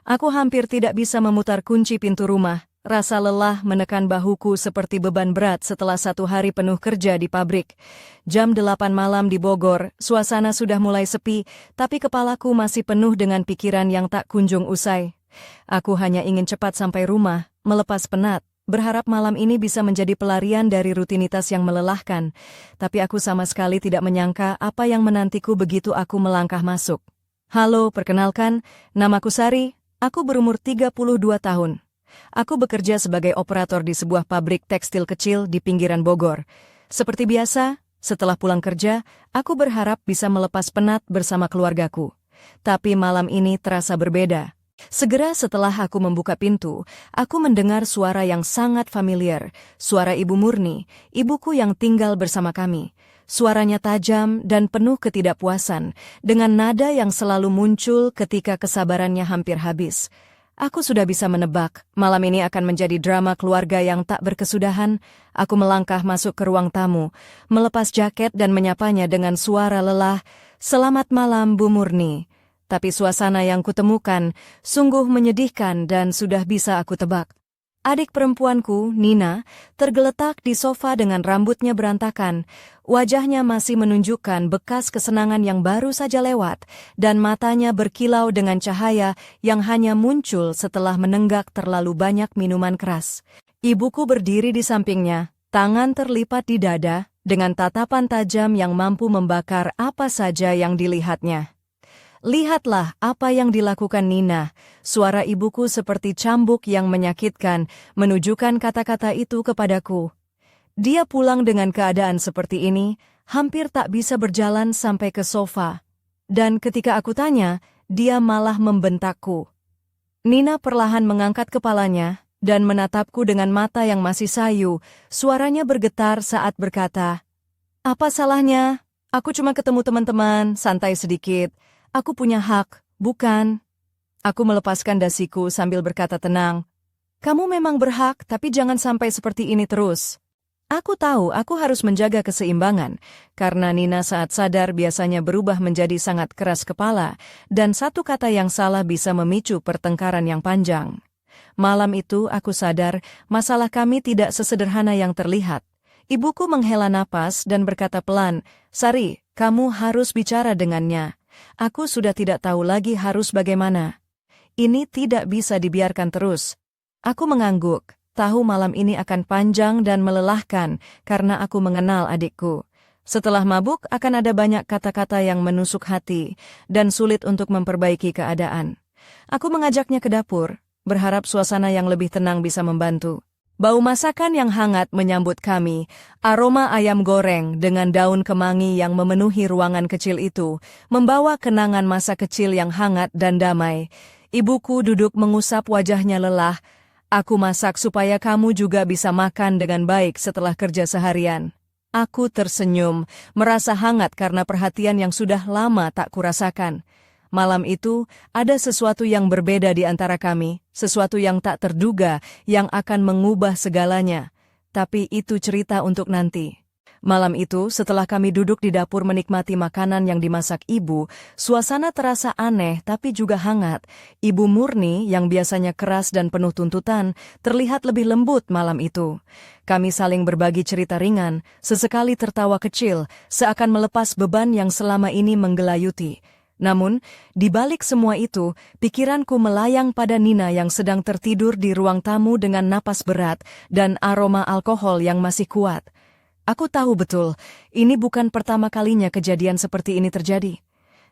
Aku hampir tidak bisa memutar kunci pintu rumah. Rasa lelah menekan bahuku seperti beban berat setelah 1 hari penuh kerja di pabrik. Jam 8 malam di Bogor, suasana sudah mulai sepi, tapi kepalaku masih penuh dengan pikiran yang tak kunjung usai. Aku hanya ingin cepat sampai rumah, melepas penat, berharap malam ini bisa menjadi pelarian dari rutinitas yang melelahkan. Tapi aku sama sekali tidak menyangka apa yang menantiku begitu aku melangkah masuk. Halo, perkenalkan, namaku Sari, aku berumur 32 tahun. Aku bekerja sebagai operator di sebuah pabrik tekstil kecil di pinggiran Bogor. Seperti biasa, setelah pulang kerja, aku berharap bisa melepas penat bersama keluargaku. Tapi malam ini terasa berbeda. Segera setelah aku membuka pintu, aku mendengar suara yang sangat familiar, suara Ibu Murni, ibuku yang tinggal bersama kami. Suaranya tajam dan penuh ketidakpuasan, dengan nada yang selalu muncul ketika kesabarannya hampir habis. Aku sudah bisa menebak, malam ini akan menjadi drama keluarga yang tak berkesudahan. Aku melangkah masuk ke ruang tamu, melepas jaket dan menyapanya dengan suara lelah, "Selamat malam, Bu Murni." Tapi suasana yang kutemukan sungguh menyedihkan dan sudah bisa aku tebak. Adik perempuanku, Nina, tergeletak di sofa dengan rambutnya berantakan. Wajahnya masih menunjukkan bekas kesenangan yang baru saja lewat, dan matanya berkilau dengan cahaya yang hanya muncul setelah menenggak terlalu banyak minuman keras. Ibuku berdiri di sampingnya, tangan terlipat di dada, dengan tatapan tajam yang mampu membakar apa saja yang dilihatnya. "Lihatlah apa yang dilakukan Nina." Suara ibuku seperti cambuk yang menyakitkan, menunjukkan kata-kata itu kepadaku. Dia pulang dengan keadaan seperti ini, hampir tak bisa berjalan sampai ke sofa. Dan ketika aku tanya, dia malah membentakku. Nina perlahan mengangkat kepalanya dan menatapku dengan mata yang masih sayu. Suaranya bergetar saat berkata, "Apa salahnya? Aku cuma ketemu teman-teman, santai sedikit. Aku punya hak, bukan?" Aku melepaskan dasiku sambil berkata tenang, "Kamu memang berhak, tapi jangan sampai seperti ini terus." Aku tahu aku harus menjaga keseimbangan, karena Nina saat sadar biasanya berubah menjadi sangat keras kepala, dan satu kata yang salah bisa memicu pertengkaran yang panjang. Malam itu aku sadar masalah kami tidak sesederhana yang terlihat. Ibuku menghela napas dan berkata pelan, "Sari, kamu harus bicara dengannya. Aku sudah tidak tahu lagi harus bagaimana. Ini tidak bisa dibiarkan terus." Aku mengangguk, tahu malam ini akan panjang dan melelahkan karena aku mengenal adikku. Setelah mabuk akan ada banyak kata-kata yang menusuk hati dan sulit untuk memperbaiki keadaan. Aku mengajaknya ke dapur, berharap suasana yang lebih tenang bisa membantu. Bau masakan yang hangat menyambut kami, aroma ayam goreng dengan daun kemangi yang memenuhi ruangan kecil itu, membawa kenangan masa kecil yang hangat dan damai. Ibuku duduk mengusap wajahnya lelah. "Aku masak supaya kamu juga bisa makan dengan baik setelah kerja seharian." Aku tersenyum, merasa hangat karena perhatian yang sudah lama tak kurasakan. Malam itu, ada sesuatu yang berbeda di antara kami, sesuatu yang tak terduga, yang akan mengubah segalanya. Tapi itu cerita untuk nanti. Malam itu, setelah kami duduk di dapur menikmati makanan yang dimasak ibu, suasana terasa aneh tapi juga hangat. Ibu Murni, yang biasanya keras dan penuh tuntutan, terlihat lebih lembut malam itu. Kami saling berbagi cerita ringan, sesekali tertawa kecil, seakan melepas beban yang selama ini menggelayuti. Namun, di balik semua itu, pikiranku melayang pada Nina yang sedang tertidur di ruang tamu dengan napas berat dan aroma alkohol yang masih kuat. Aku tahu betul, ini bukan pertama kalinya kejadian seperti ini terjadi.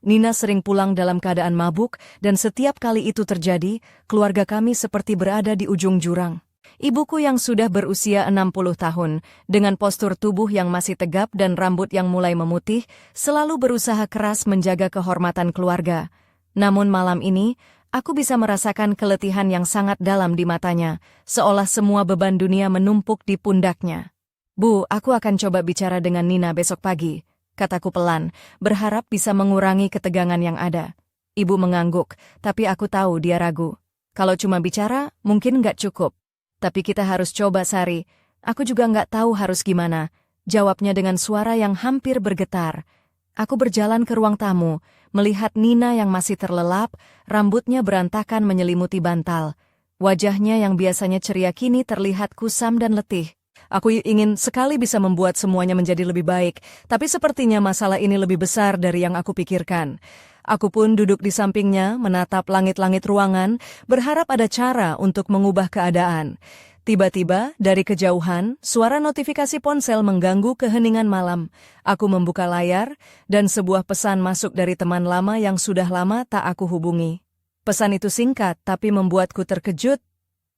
Nina sering pulang dalam keadaan mabuk, dan setiap kali itu terjadi, keluarga kami seperti berada di ujung jurang. Ibuku yang sudah berusia 60 tahun, dengan postur tubuh yang masih tegap dan rambut yang mulai memutih, selalu berusaha keras menjaga kehormatan keluarga. Namun malam ini, aku bisa merasakan keletihan yang sangat dalam di matanya, seolah semua beban dunia menumpuk di pundaknya. "Bu, aku akan coba bicara dengan Nina besok pagi," kataku pelan, berharap bisa mengurangi ketegangan yang ada. Ibu mengangguk, tapi aku tahu dia ragu. "Kalau cuma bicara, mungkin nggak cukup. Tapi kita harus coba, Sari. Aku juga nggak tahu harus gimana," jawabnya dengan suara yang hampir bergetar. Aku berjalan ke ruang tamu, melihat Nina yang masih terlelap, rambutnya berantakan menyelimuti bantal. Wajahnya yang biasanya ceria kini terlihat kusam dan letih. Aku ingin sekali bisa membuat semuanya menjadi lebih baik, tapi sepertinya masalah ini lebih besar dari yang aku pikirkan. Aku pun duduk di sampingnya, menatap langit-langit ruangan, berharap ada cara untuk mengubah keadaan. Tiba-tiba, dari kejauhan, suara notifikasi ponsel mengganggu keheningan malam. Aku membuka layar, dan sebuah pesan masuk dari teman lama yang sudah lama tak aku hubungi. Pesan itu singkat, tapi membuatku terkejut.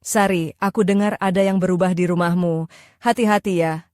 "Sari, aku dengar ada yang berubah di rumahmu. Hati-hati ya."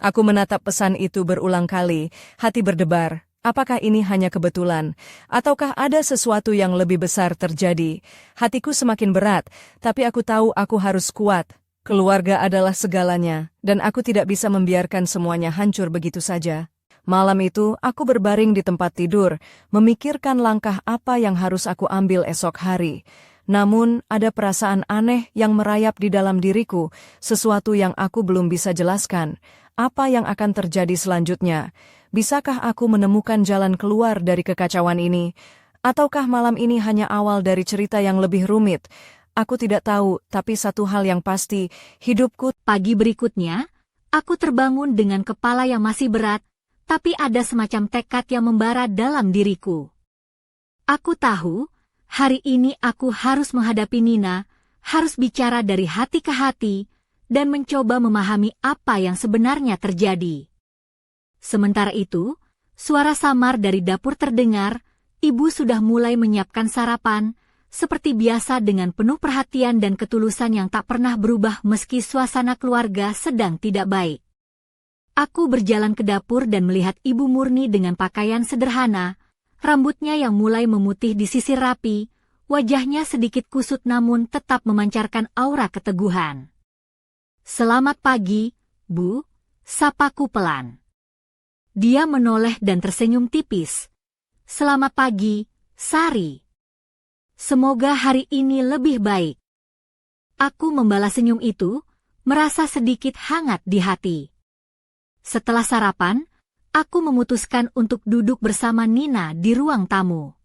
Aku menatap pesan itu berulang kali, hati berdebar. Apakah ini hanya kebetulan? Ataukah ada sesuatu yang lebih besar terjadi? Hatiku semakin berat, tapi aku tahu aku harus kuat. Keluarga adalah segalanya, dan aku tidak bisa membiarkan semuanya hancur begitu saja. Malam itu, aku berbaring di tempat tidur, memikirkan langkah apa yang harus aku ambil esok hari. Namun, ada perasaan aneh yang merayap di dalam diriku, sesuatu yang aku belum bisa jelaskan. Apa yang akan terjadi selanjutnya? Bisakah aku menemukan jalan keluar dari kekacauan ini? Ataukah malam ini hanya awal dari cerita yang lebih rumit? Aku tidak tahu, tapi satu hal yang pasti, hidupku... Pagi berikutnya, aku terbangun dengan kepala yang masih berat, tapi ada semacam tekad yang membara dalam diriku. Aku tahu, hari ini aku harus menghadapi Nina, harus bicara dari hati ke hati, dan mencoba memahami apa yang sebenarnya terjadi. Sementara itu, suara samar dari dapur terdengar, ibu sudah mulai menyiapkan sarapan, seperti biasa dengan penuh perhatian dan ketulusan yang tak pernah berubah meski suasana keluarga sedang tidak baik. Aku berjalan ke dapur dan melihat Ibu Murni dengan pakaian sederhana, rambutnya yang mulai memutih disisir rapi, wajahnya sedikit kusut namun tetap memancarkan aura keteguhan. "Selamat pagi, Bu," sapaku pelan. Dia menoleh dan tersenyum tipis. "Selamat pagi, Sari. Semoga hari ini lebih baik." Aku membalas senyum itu, merasa sedikit hangat di hati. Setelah sarapan, aku memutuskan untuk duduk bersama Nina di ruang tamu.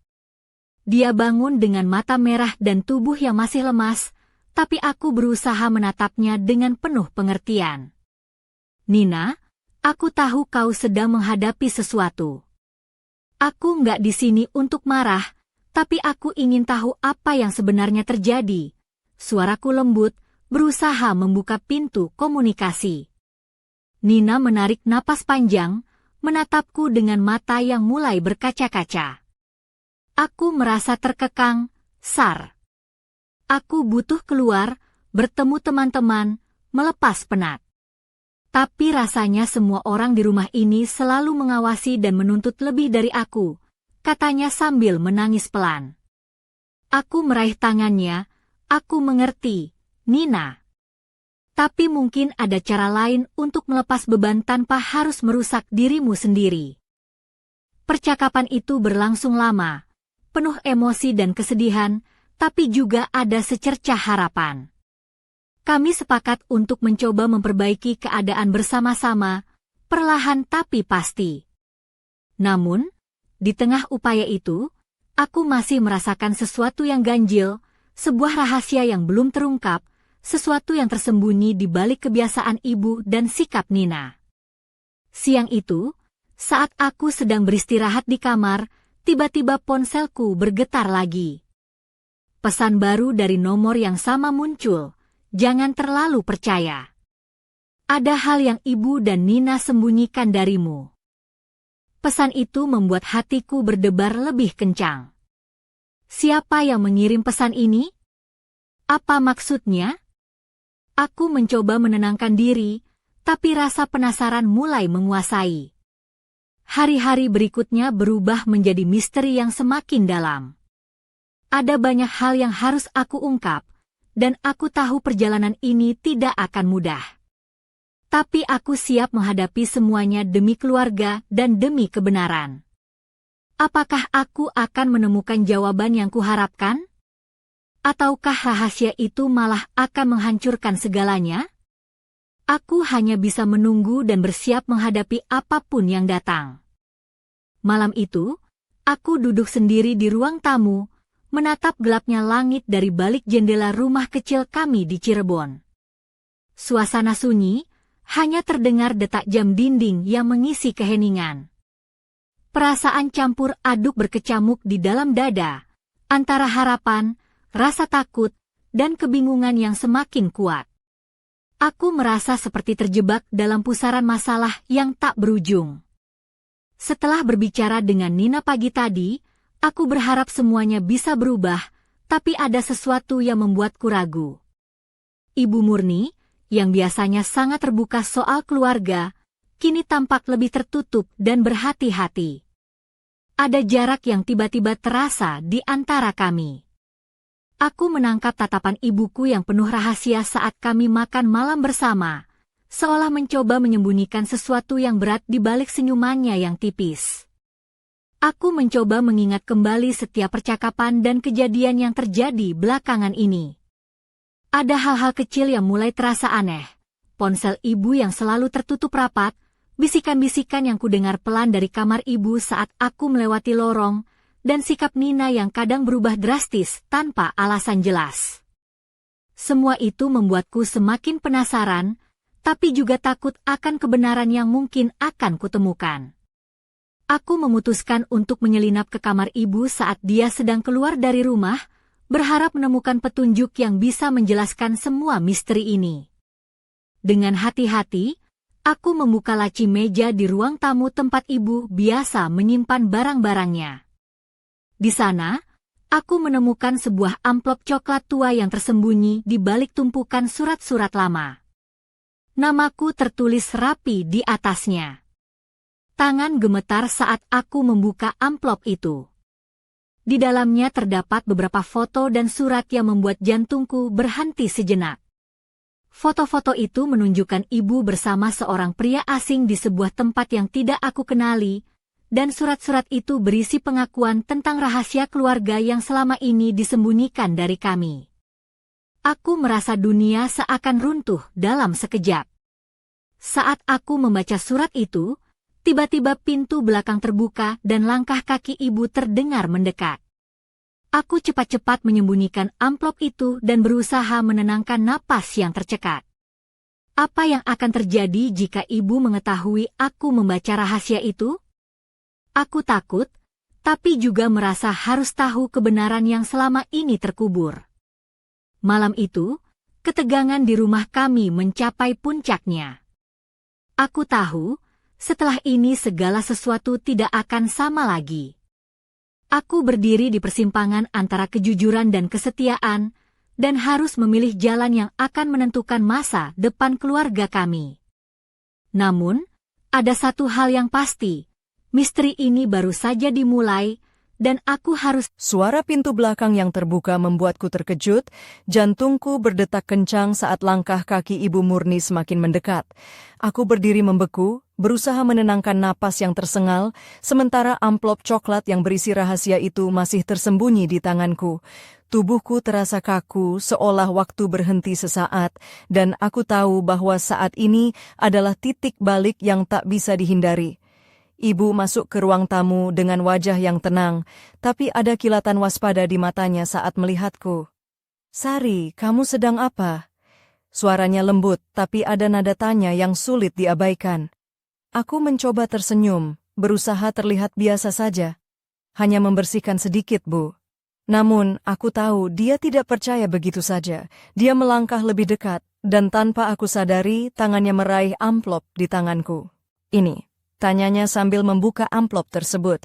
Dia bangun dengan mata merah dan tubuh yang masih lemas, tapi aku berusaha menatapnya dengan penuh pengertian. "Nina, aku tahu kau sedang menghadapi sesuatu. Aku nggak di sini untuk marah, tapi aku ingin tahu apa yang sebenarnya terjadi." Suaraku lembut, berusaha membuka pintu komunikasi. Nina menarik napas panjang, menatapku dengan mata yang mulai berkaca-kaca. "Aku merasa terkekang, Sar. Aku butuh keluar, bertemu teman-teman, melepas penat. Tapi rasanya semua orang di rumah ini selalu mengawasi dan menuntut lebih dari aku," katanya sambil menangis pelan. Aku meraih tangannya, "Aku mengerti, Nina. Tapi mungkin ada cara lain untuk melepas beban tanpa harus merusak dirimu sendiri." Percakapan itu berlangsung lama, penuh emosi dan kesedihan, tapi juga ada secercah harapan. Kami sepakat untuk mencoba memperbaiki keadaan bersama-sama, perlahan tapi pasti. Namun, di tengah upaya itu, aku masih merasakan sesuatu yang ganjil, sebuah rahasia yang belum terungkap, sesuatu yang tersembunyi di balik kebiasaan ibu dan sikap Nina. Siang itu, saat aku sedang beristirahat di kamar, tiba-tiba ponselku bergetar lagi. Pesan baru dari nomor yang sama muncul, "Jangan terlalu percaya. Ada hal yang ibu dan Nina sembunyikan darimu." Pesan itu membuat hatiku berdebar lebih kencang. Siapa yang mengirim pesan ini? Apa maksudnya? Aku mencoba menenangkan diri, tapi rasa penasaran mulai menguasai. Hari-hari berikutnya berubah menjadi misteri yang semakin dalam. Ada banyak hal yang harus aku ungkap, dan aku tahu perjalanan ini tidak akan mudah. Tapi aku siap menghadapi semuanya demi keluarga dan demi kebenaran. Apakah aku akan menemukan jawaban yang kuharapkan? Ataukah rahasia itu malah akan menghancurkan segalanya? Aku hanya bisa menunggu dan bersiap menghadapi apapun yang datang. Malam itu, aku duduk sendiri di ruang tamu, menatap gelapnya langit dari balik jendela rumah kecil kami di Cirebon. Suasana sunyi, hanya terdengar detak jam dinding yang mengisi keheningan. Perasaan campur aduk berkecamuk di dalam dada, antara harapan, rasa takut, dan kebingungan yang semakin kuat. Aku merasa seperti terjebak dalam pusaran masalah yang tak berujung. Setelah berbicara dengan Nina pagi tadi, aku berharap semuanya bisa berubah, tapi ada sesuatu yang membuatku ragu. Ibu Murni, yang biasanya sangat terbuka soal keluarga, kini tampak lebih tertutup dan berhati-hati. Ada jarak yang tiba-tiba terasa di antara kami. Aku menangkap tatapan ibuku yang penuh rahasia saat kami makan malam bersama, seolah mencoba menyembunyikan sesuatu yang berat di balik senyumannya yang tipis. Aku mencoba mengingat kembali setiap percakapan dan kejadian yang terjadi belakangan ini. Ada hal-hal kecil yang mulai terasa aneh. Ponsel ibu yang selalu tertutup rapat, bisikan-bisikan yang kudengar pelan dari kamar ibu saat aku melewati lorong, dan sikap Nina yang kadang berubah drastis tanpa alasan jelas. Semua itu membuatku semakin penasaran, tapi juga takut akan kebenaran yang mungkin akan kutemukan. Aku memutuskan untuk menyelinap ke kamar ibu saat dia sedang keluar dari rumah, berharap menemukan petunjuk yang bisa menjelaskan semua misteri ini. Dengan hati-hati, aku membuka laci meja di ruang tamu tempat ibu biasa menyimpan barang-barangnya. Di sana, aku menemukan sebuah amplop coklat tua yang tersembunyi di balik tumpukan surat-surat lama. Namaku tertulis rapi di atasnya. Tangan gemetar saat aku membuka amplop itu. Di dalamnya terdapat beberapa foto dan surat yang membuat jantungku berhenti sejenak. Foto-foto itu menunjukkan ibu bersama seorang pria asing di sebuah tempat yang tidak aku kenali, dan surat-surat itu berisi pengakuan tentang rahasia keluarga yang selama ini disembunyikan dari kami. Aku merasa dunia seakan runtuh dalam sekejap. Saat aku membaca surat itu, tiba-tiba pintu belakang terbuka dan langkah kaki ibu terdengar mendekat. Aku cepat-cepat menyembunyikan amplop itu dan berusaha menenangkan napas yang tercekat. Apa yang akan terjadi jika ibu mengetahui aku membaca rahasia itu? Aku takut, tapi juga merasa harus tahu kebenaran yang selama ini terkubur. Malam itu, ketegangan di rumah kami mencapai puncaknya. Aku tahu, setelah ini segala sesuatu tidak akan sama lagi. Aku berdiri di persimpangan antara kejujuran dan kesetiaan, dan harus memilih jalan yang akan menentukan masa depan keluarga kami. Namun, ada satu hal yang pasti, misteri ini baru saja dimulai, dan aku harus... Suara pintu belakang yang terbuka membuatku terkejut, jantungku berdetak kencang saat langkah kaki Ibu Murni semakin mendekat. Aku berdiri membeku, berusaha menenangkan napas yang tersengal, sementara amplop coklat yang berisi rahasia itu masih tersembunyi di tanganku. Tubuhku terasa kaku, seolah waktu berhenti sesaat, dan aku tahu bahwa saat ini adalah titik balik yang tak bisa dihindari. Ibu masuk ke ruang tamu dengan wajah yang tenang, tapi ada kilatan waspada di matanya saat melihatku. "Sari, kamu sedang apa?" Suaranya lembut, tapi ada nada tanya yang sulit diabaikan. Aku mencoba tersenyum, berusaha terlihat biasa saja. "Hanya membersihkan sedikit, Bu." Namun, aku tahu dia tidak percaya begitu saja. Dia melangkah lebih dekat, dan tanpa aku sadari, tangannya meraih amplop di tanganku. "Ini," tanyanya sambil membuka amplop tersebut.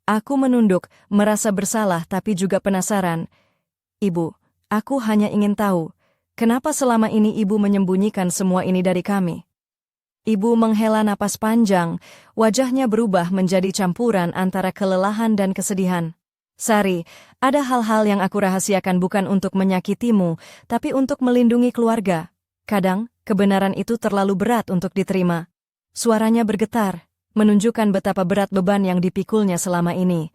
Aku menunduk, merasa bersalah tapi juga penasaran. "Ibu, aku hanya ingin tahu, kenapa selama ini Ibu menyembunyikan semua ini dari kami?" Ibu menghela napas panjang, wajahnya berubah menjadi campuran antara kelelahan dan kesedihan. "Sari, ada hal-hal yang aku rahasiakan bukan untuk menyakitimu, tapi untuk melindungi keluarga. Kadang, kebenaran itu terlalu berat untuk diterima." Suaranya bergetar, menunjukkan betapa berat beban yang dipikulnya selama ini.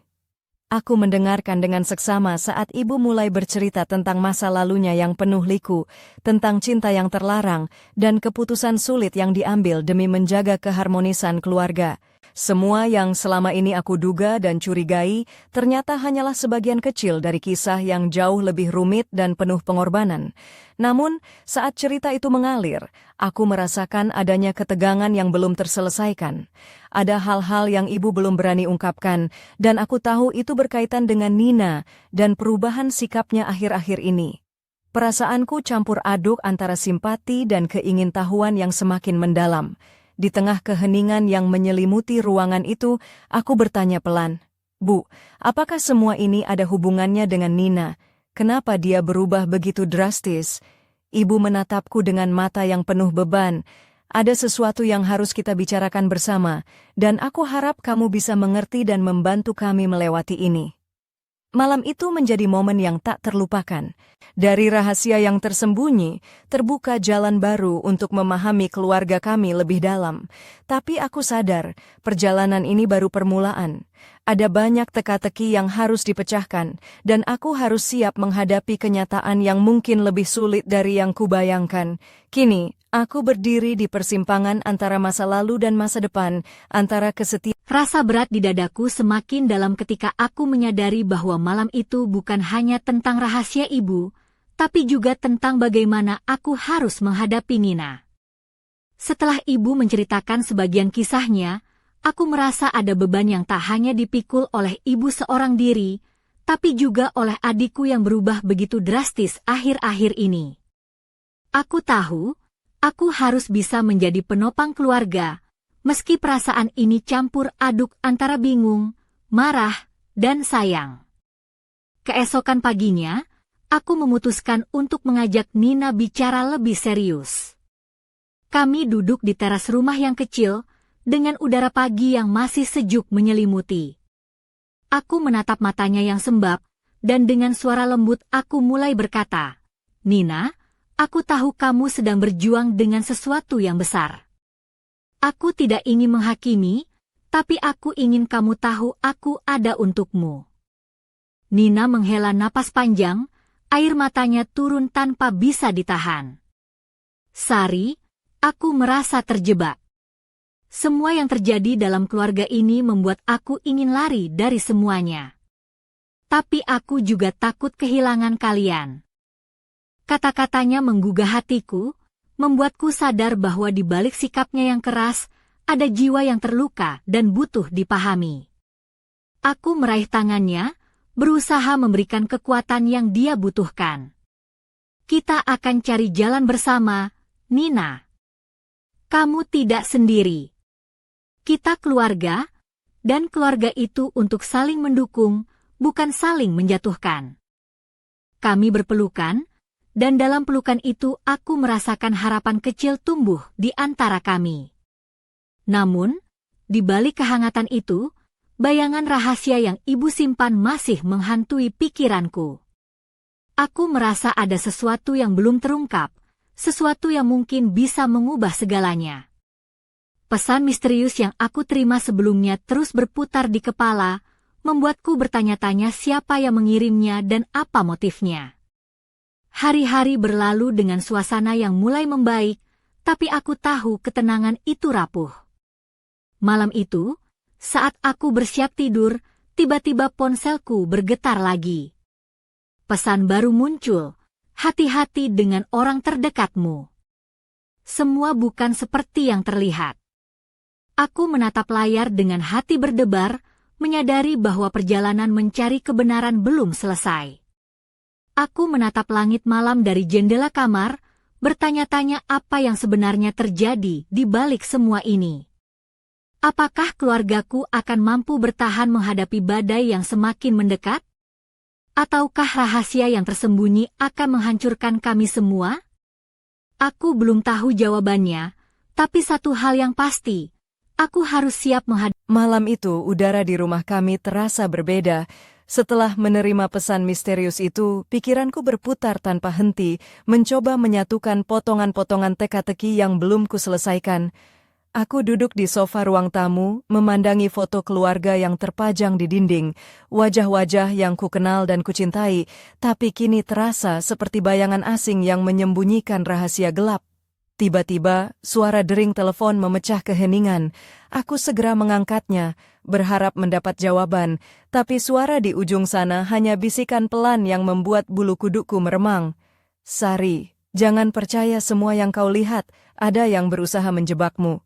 Aku mendengarkan dengan seksama saat ibu mulai bercerita tentang masa lalunya yang penuh liku, tentang cinta yang terlarang, dan keputusan sulit yang diambil demi menjaga keharmonisan keluarga. Semua yang selama ini aku duga dan curigai ternyata hanyalah sebagian kecil dari kisah yang jauh lebih rumit dan penuh pengorbanan. Namun, saat cerita itu mengalir, aku merasakan adanya ketegangan yang belum terselesaikan. Ada hal-hal yang ibu belum berani ungkapkan, dan aku tahu itu berkaitan dengan Nina dan perubahan sikapnya akhir-akhir ini. Perasaanku campur aduk antara simpati dan keingintahuan yang semakin mendalam. Di tengah keheningan yang menyelimuti ruangan itu, aku bertanya pelan, "Bu, apakah semua ini ada hubungannya dengan Nina? Kenapa dia berubah begitu drastis?" Ibu menatapku dengan mata yang penuh beban. "Ada sesuatu yang harus kita bicarakan bersama, dan aku harap kamu bisa mengerti dan membantu kami melewati ini." Malam itu menjadi momen yang tak terlupakan. Dari rahasia yang tersembunyi, terbuka jalan baru untuk memahami keluarga kami lebih dalam. Tapi aku sadar, perjalanan ini baru permulaan. Ada banyak teka-teki yang harus dipecahkan, dan aku harus siap menghadapi kenyataan yang mungkin lebih sulit dari yang kubayangkan. Kini, aku berdiri di persimpangan antara masa lalu dan masa depan, antara kesetiaan. Rasa berat di dadaku semakin dalam ketika aku menyadari bahwa malam itu bukan hanya tentang rahasia ibu, tapi juga tentang bagaimana aku harus menghadapi Nina. Setelah ibu menceritakan sebagian kisahnya, aku merasa ada beban yang tak hanya dipikul oleh ibu seorang diri, tapi juga oleh adikku yang berubah begitu drastis akhir-akhir ini. Aku tahu, aku harus bisa menjadi penopang keluarga, meski perasaan ini campur aduk antara bingung, marah, dan sayang. Keesokan paginya, aku memutuskan untuk mengajak Nina bicara lebih serius. Kami duduk di teras rumah yang kecil, dengan udara pagi yang masih sejuk menyelimuti. Aku menatap matanya yang sembab, dan dengan suara lembut aku mulai berkata, "Nina, aku tahu kamu sedang berjuang dengan sesuatu yang besar. Aku tidak ingin menghakimi, tapi aku ingin kamu tahu aku ada untukmu." Nina menghela napas panjang, air matanya turun tanpa bisa ditahan. "Sari, aku merasa terjebak. Semua yang terjadi dalam keluarga ini membuat aku ingin lari dari semuanya. Tapi aku juga takut kehilangan kalian." Kata-katanya menggugah hatiku, membuatku sadar bahwa di balik sikapnya yang keras, ada jiwa yang terluka dan butuh dipahami. Aku meraih tangannya, berusaha memberikan kekuatan yang dia butuhkan. "Kita akan cari jalan bersama, Nina. Kamu tidak sendiri. Kita keluarga, dan keluarga itu untuk saling mendukung, bukan saling menjatuhkan." Kami berpelukan, dan dalam pelukan itu aku merasakan harapan kecil tumbuh di antara kami. Namun, di balik kehangatan itu, bayangan rahasia yang ibu simpan masih menghantui pikiranku. Aku merasa ada sesuatu yang belum terungkap, sesuatu yang mungkin bisa mengubah segalanya. Pesan misterius yang aku terima sebelumnya terus berputar di kepala, membuatku bertanya-tanya siapa yang mengirimnya dan apa motifnya. Hari-hari berlalu dengan suasana yang mulai membaik, tapi aku tahu ketenangan itu rapuh. Malam itu, saat aku bersiap tidur, tiba-tiba ponselku bergetar lagi. Pesan baru muncul, "Hati-hati dengan orang terdekatmu. Semua bukan seperti yang terlihat." Aku menatap layar dengan hati berdebar, menyadari bahwa perjalanan mencari kebenaran belum selesai. Aku menatap langit malam dari jendela kamar, bertanya-tanya apa yang sebenarnya terjadi di balik semua ini. Apakah keluargaku akan mampu bertahan menghadapi badai yang semakin mendekat? Ataukah rahasia yang tersembunyi akan menghancurkan kami semua? Aku belum tahu jawabannya, tapi satu hal yang pasti, aku harus siap menghadapi. Malam itu udara di rumah kami terasa berbeda. Setelah menerima pesan misterius itu, pikiranku berputar tanpa henti, mencoba menyatukan potongan-potongan teka-teki yang belum kuselesaikan. Aku duduk di sofa ruang tamu, memandangi foto keluarga yang terpajang di dinding, wajah-wajah yang kukenal dan kucintai, tapi kini terasa seperti bayangan asing yang menyembunyikan rahasia gelap. Tiba-tiba, suara dering telepon memecah keheningan. Aku segera mengangkatnya, berharap mendapat jawaban, tapi suara di ujung sana hanya bisikan pelan yang membuat bulu kudukku meremang. "Sari, jangan percaya semua yang kau lihat, ada yang berusaha menjebakmu."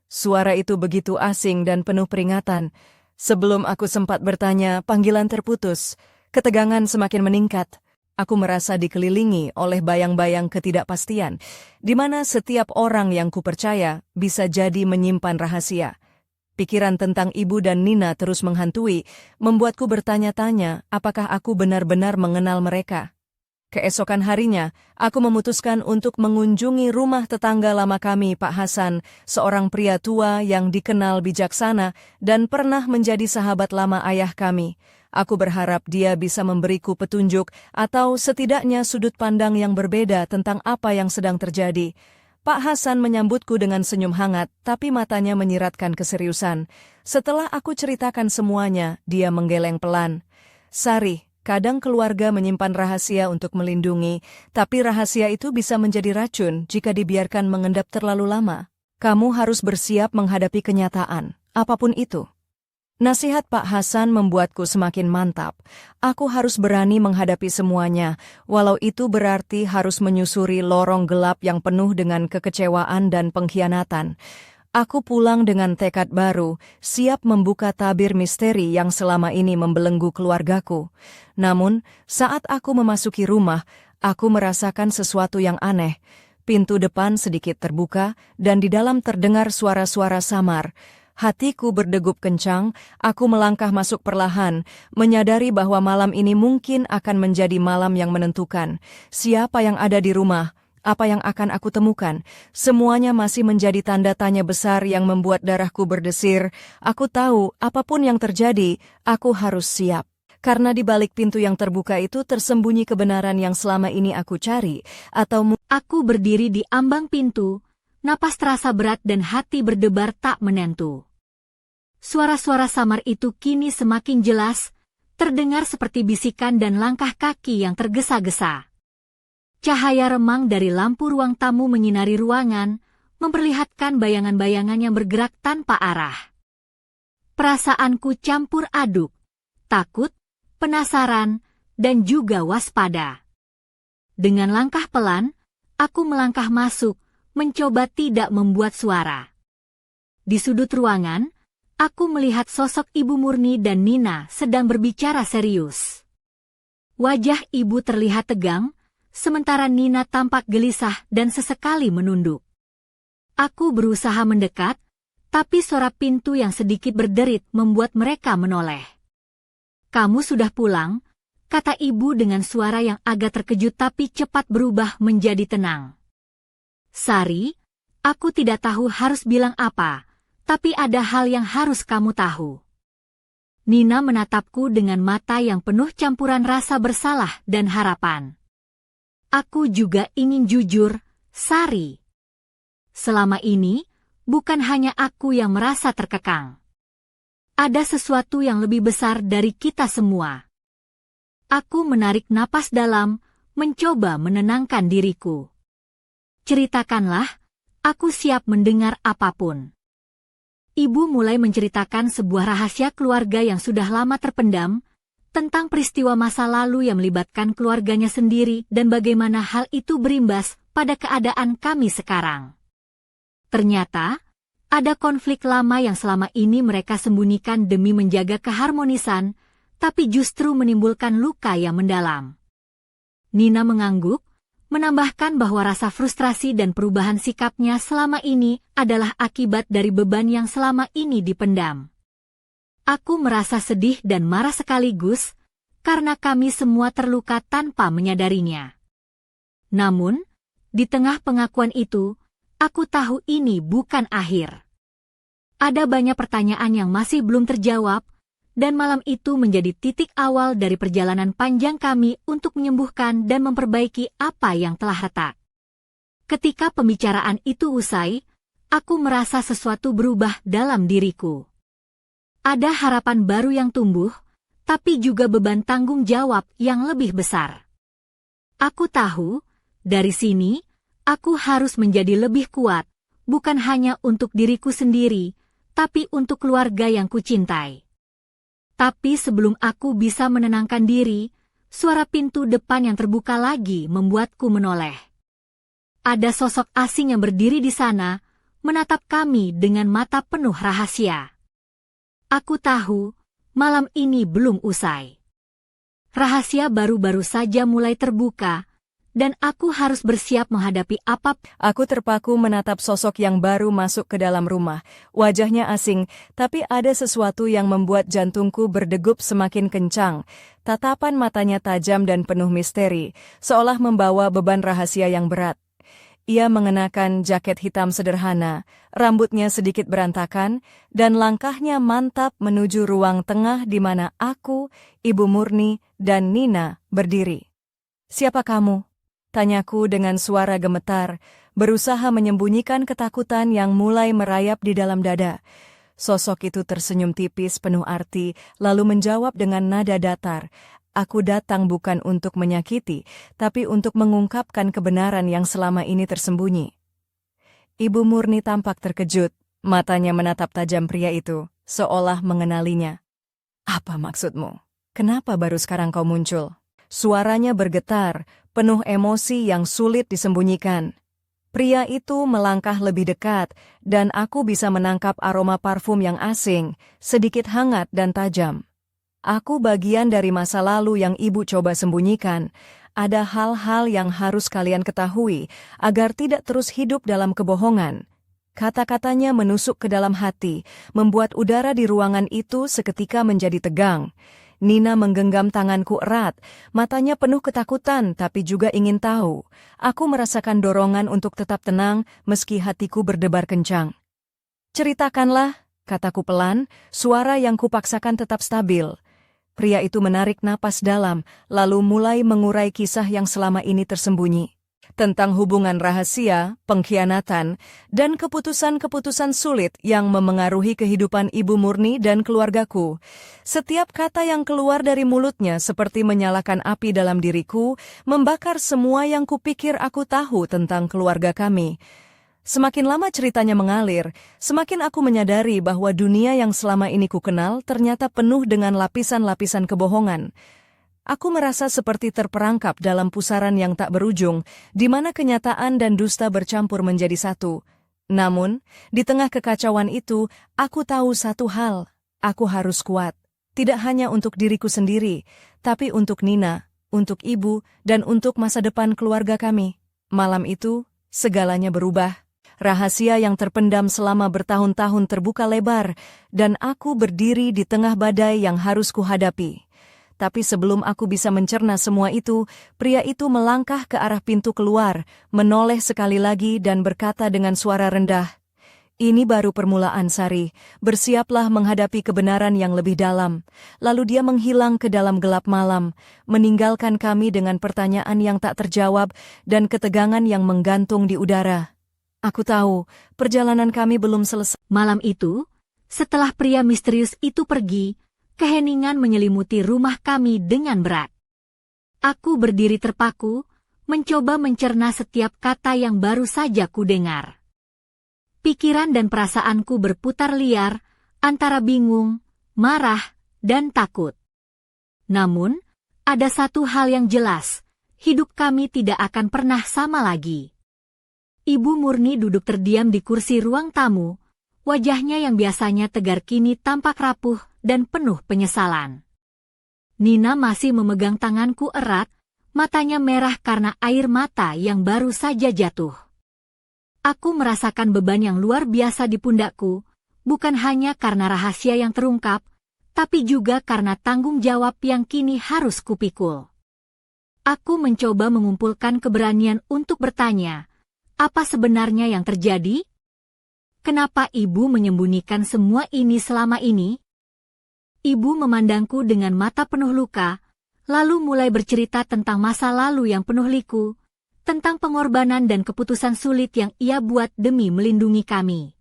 Suara itu begitu asing dan penuh peringatan. Sebelum aku sempat bertanya, panggilan terputus. Ketegangan semakin meningkat. Aku merasa dikelilingi oleh bayang-bayang ketidakpastian, di mana setiap orang yang kupercaya bisa jadi menyimpan rahasia. Pikiran tentang ibu dan Nina terus menghantui, membuatku bertanya-tanya apakah aku benar-benar mengenal mereka. Keesokan harinya, aku memutuskan untuk mengunjungi rumah tetangga lama kami, Pak Hasan, seorang pria tua yang dikenal bijaksana dan pernah menjadi sahabat lama ayah kami. Aku berharap dia bisa memberiku petunjuk atau setidaknya sudut pandang yang berbeda tentang apa yang sedang terjadi. Pak Hasan menyambutku dengan senyum hangat, tapi matanya menyiratkan keseriusan. Setelah aku ceritakan semuanya, dia menggeleng pelan. "Sari, kadang keluarga menyimpan rahasia untuk melindungi, tapi rahasia itu bisa menjadi racun jika dibiarkan mengendap terlalu lama. Kamu harus bersiap menghadapi kenyataan, apapun itu." Nasihat Pak Hasan membuatku semakin mantap. Aku harus berani menghadapi semuanya, walau itu berarti harus menyusuri lorong gelap yang penuh dengan kekecewaan dan pengkhianatan. Aku pulang dengan tekad baru, siap membuka tabir misteri yang selama ini membelenggu keluargaku. Namun, saat aku memasuki rumah, aku merasakan sesuatu yang aneh. Pintu depan sedikit terbuka, dan di dalam terdengar suara-suara samar. Hatiku berdegup kencang, aku melangkah masuk perlahan, menyadari bahwa malam ini mungkin akan menjadi malam yang menentukan. Siapa yang ada di rumah? Apa yang akan aku temukan? Semuanya masih menjadi tanda tanya besar yang membuat darahku berdesir. Aku tahu, apapun yang terjadi, aku harus siap. Karena di balik pintu yang terbuka itu tersembunyi kebenaran yang selama ini aku cari, atau Aku berdiri di ambang pintu, napas terasa berat dan hati berdebar tak menentu. Suara-suara samar itu kini semakin jelas, terdengar seperti bisikan dan langkah kaki yang tergesa-gesa. Cahaya remang dari lampu ruang tamu menyinari ruangan, memperlihatkan bayangan-bayangan yang bergerak tanpa arah. Perasaanku campur aduk, takut, penasaran, dan juga waspada. Dengan langkah pelan, aku melangkah masuk, mencoba tidak membuat suara. Di sudut ruangan, aku melihat sosok Ibu Murni dan Nina sedang berbicara serius. Wajah ibu terlihat tegang, sementara Nina tampak gelisah dan sesekali menunduk. Aku berusaha mendekat, tapi suara pintu yang sedikit berderit membuat mereka menoleh. "Kamu sudah pulang?" kata ibu dengan suara yang agak terkejut tapi cepat berubah menjadi tenang. "Sari, aku tidak tahu harus bilang apa, tapi ada hal yang harus kamu tahu." Nina menatapku dengan mata yang penuh campuran rasa bersalah dan harapan. "Aku juga ingin jujur, Sari. Selama ini, bukan hanya aku yang merasa terkekang. Ada sesuatu yang lebih besar dari kita semua." Aku menarik napas dalam, mencoba menenangkan diriku. "Ceritakanlah, aku siap mendengar apapun." Ibu mulai menceritakan sebuah rahasia keluarga yang sudah lama terpendam, tentang peristiwa masa lalu yang melibatkan keluarganya sendiri dan bagaimana hal itu berimbas pada keadaan kami sekarang. Ternyata, ada konflik lama yang selama ini mereka sembunyikan demi menjaga keharmonisan, tapi justru menimbulkan luka yang mendalam. Nina mengangguk, menambahkan bahwa rasa frustrasi dan perubahan sikapnya selama ini adalah akibat dari beban yang selama ini dipendam. Aku merasa sedih dan marah sekaligus, karena kami semua terluka tanpa menyadarinya. Namun, di tengah pengakuan itu, aku tahu ini bukan akhir. Ada banyak pertanyaan yang masih belum terjawab, dan malam itu menjadi titik awal dari perjalanan panjang kami untuk menyembuhkan dan memperbaiki apa yang telah retak. Ketika pembicaraan itu usai, aku merasa sesuatu berubah dalam diriku. Ada harapan baru yang tumbuh, tapi juga beban tanggung jawab yang lebih besar. Aku tahu, dari sini, Aku harus menjadi lebih kuat, bukan hanya untuk diriku sendiri, tapi untuk keluarga yang kucintai. Tapi sebelum aku bisa menenangkan diri, suara pintu depan yang terbuka lagi membuatku menoleh. Ada sosok asing yang berdiri di sana, menatap kami dengan mata penuh rahasia. Aku tahu, malam ini belum usai. Rahasia baru-baru saja mulai terbuka, dan aku harus bersiap menghadapi apapun. Aku terpaku menatap sosok yang baru masuk ke dalam rumah. Wajahnya asing, tapi ada sesuatu yang membuat jantungku berdegup semakin kencang. Tatapan matanya tajam dan penuh misteri, seolah membawa beban rahasia yang berat. Ia mengenakan jaket hitam sederhana, rambutnya sedikit berantakan, dan langkahnya mantap menuju ruang tengah di mana aku, Ibu Murni, dan Nina berdiri. "Siapa kamu?" tanyaku dengan suara gemetar, berusaha menyembunyikan ketakutan yang mulai merayap di dalam dada. Sosok itu tersenyum tipis penuh arti, lalu menjawab dengan nada datar, "Aku datang bukan untuk menyakiti, tapi untuk mengungkapkan kebenaran yang selama ini tersembunyi." Ibu Murni tampak terkejut, matanya menatap tajam pria itu, seolah mengenalinya. "Apa maksudmu? Kenapa baru sekarang kau muncul?" Suaranya bergetar, penuh emosi yang sulit disembunyikan. Pria itu melangkah lebih dekat, dan aku bisa menangkap aroma parfum yang asing, sedikit hangat dan tajam. Aku bagian dari masa lalu yang ibu coba sembunyikan. Ada hal-hal yang harus kalian ketahui, agar tidak terus hidup dalam kebohongan. Kata-katanya menusuk ke dalam hati, membuat udara di ruangan itu seketika menjadi tegang. Nina menggenggam tanganku erat, matanya penuh ketakutan tapi juga ingin tahu. Aku merasakan dorongan untuk tetap tenang meski hatiku berdebar kencang. "Ceritakanlah," kataku pelan, suara yang kupaksakan tetap stabil. Pria itu menarik napas dalam, lalu mulai mengurai kisah yang selama ini tersembunyi. Tentang hubungan rahasia, pengkhianatan, dan keputusan-keputusan sulit yang memengaruhi kehidupan Ibu Murni dan keluargaku. Setiap kata yang keluar dari mulutnya seperti menyalakan api dalam diriku, membakar semua yang kupikir aku tahu tentang keluarga kami. Semakin lama ceritanya mengalir, semakin aku menyadari bahwa dunia yang selama ini kukenal ternyata penuh dengan lapisan-lapisan kebohongan. Aku merasa seperti terperangkap dalam pusaran yang tak berujung, di mana kenyataan dan dusta bercampur menjadi satu. Namun, di tengah kekacauan itu, aku tahu satu hal, aku harus kuat. Tidak hanya untuk diriku sendiri, tapi untuk Nina, untuk ibu, dan untuk masa depan keluarga kami. Malam itu, segalanya berubah. Rahasia yang terpendam selama bertahun-tahun terbuka lebar, dan aku berdiri di tengah badai yang harus kuhadapi. Tapi sebelum aku bisa mencerna semua itu, pria itu melangkah ke arah pintu keluar, menoleh sekali lagi dan berkata dengan suara rendah, "Ini baru permulaan, Sari. Bersiaplah menghadapi kebenaran yang lebih dalam." Lalu dia menghilang ke dalam gelap malam, meninggalkan kami dengan pertanyaan yang tak terjawab dan ketegangan yang menggantung di udara. Aku tahu, perjalanan kami belum selesai. Malam itu, setelah pria misterius itu pergi, keheningan menyelimuti rumah kami dengan berat. Aku berdiri terpaku, mencoba mencerna setiap kata yang baru saja kudengar. Pikiran dan perasaanku berputar liar, antara bingung, marah, dan takut. Namun, ada satu hal yang jelas, hidup kami tidak akan pernah sama lagi. Ibu Murni duduk terdiam di kursi ruang tamu, wajahnya yang biasanya tegar kini tampak rapuh dan penuh penyesalan. Nina masih memegang tanganku erat, matanya merah karena air mata yang baru saja jatuh. Aku merasakan beban yang luar biasa di pundakku, bukan hanya karena rahasia yang terungkap, tapi juga karena tanggung jawab yang kini harus kupikul. Aku mencoba mengumpulkan keberanian untuk bertanya, apa sebenarnya yang terjadi? Kenapa ibu menyembunyikan semua ini selama ini? Ibu memandangku dengan mata penuh luka, lalu mulai bercerita tentang masa lalu yang penuh liku, tentang pengorbanan dan keputusan sulit yang ia buat demi melindungi kami.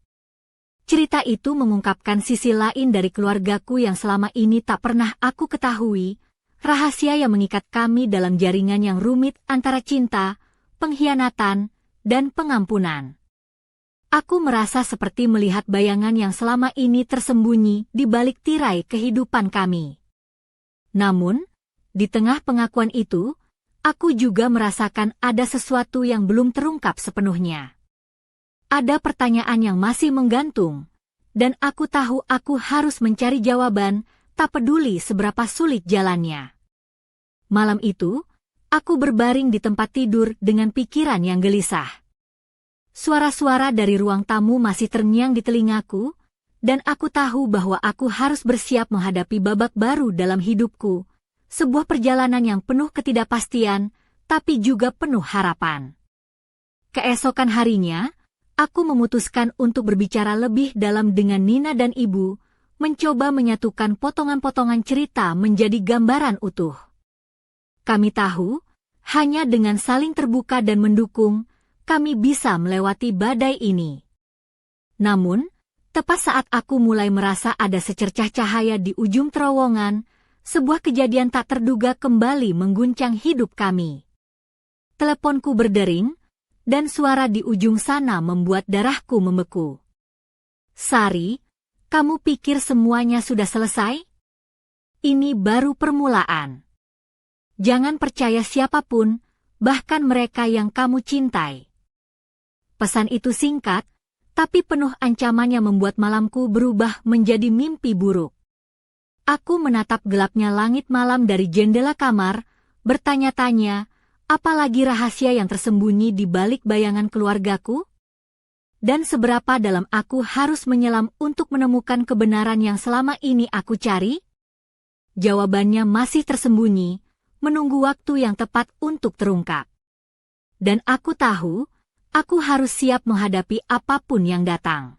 Cerita itu mengungkapkan sisi lain dari keluargaku yang selama ini tak pernah aku ketahui, rahasia yang mengikat kami dalam jaringan yang rumit antara cinta, pengkhianatan, dan pengampunan. Aku merasa seperti melihat bayangan yang selama ini tersembunyi di balik tirai kehidupan kami. Namun, di tengah pengakuan itu, aku juga merasakan ada sesuatu yang belum terungkap sepenuhnya. Ada pertanyaan yang masih menggantung, dan aku tahu aku harus mencari jawaban, tak peduli seberapa sulit jalannya. Malam itu, aku berbaring di tempat tidur dengan pikiran yang gelisah. Suara-suara dari ruang tamu masih terngiang di telingaku, dan aku tahu bahwa aku harus bersiap menghadapi babak baru dalam hidupku, sebuah perjalanan yang penuh ketidakpastian, tapi juga penuh harapan. Keesokan harinya, aku memutuskan untuk berbicara lebih dalam dengan Nina dan Ibu, mencoba menyatukan potongan-potongan cerita menjadi gambaran utuh. Kami tahu, hanya dengan saling terbuka dan mendukung, kami bisa melewati badai ini. Namun, tepat saat aku mulai merasa ada secercah cahaya di ujung terowongan, sebuah kejadian tak terduga kembali mengguncang hidup kami. Teleponku berdering, dan suara di ujung sana membuat darahku membeku. Sari, kamu pikir semuanya sudah selesai? Ini baru permulaan. Jangan percaya siapapun, bahkan mereka yang kamu cintai. Pesan itu singkat, tapi penuh ancaman yang membuat malamku berubah menjadi mimpi buruk. Aku menatap gelapnya langit malam dari jendela kamar, bertanya-tanya, apalagi rahasia yang tersembunyi di balik bayangan keluargaku? Dan seberapa dalam aku harus menyelam untuk menemukan kebenaran yang selama ini aku cari? Jawabannya masih tersembunyi, menunggu waktu yang tepat untuk terungkap. Dan aku tahu, aku harus siap menghadapi apapun yang datang.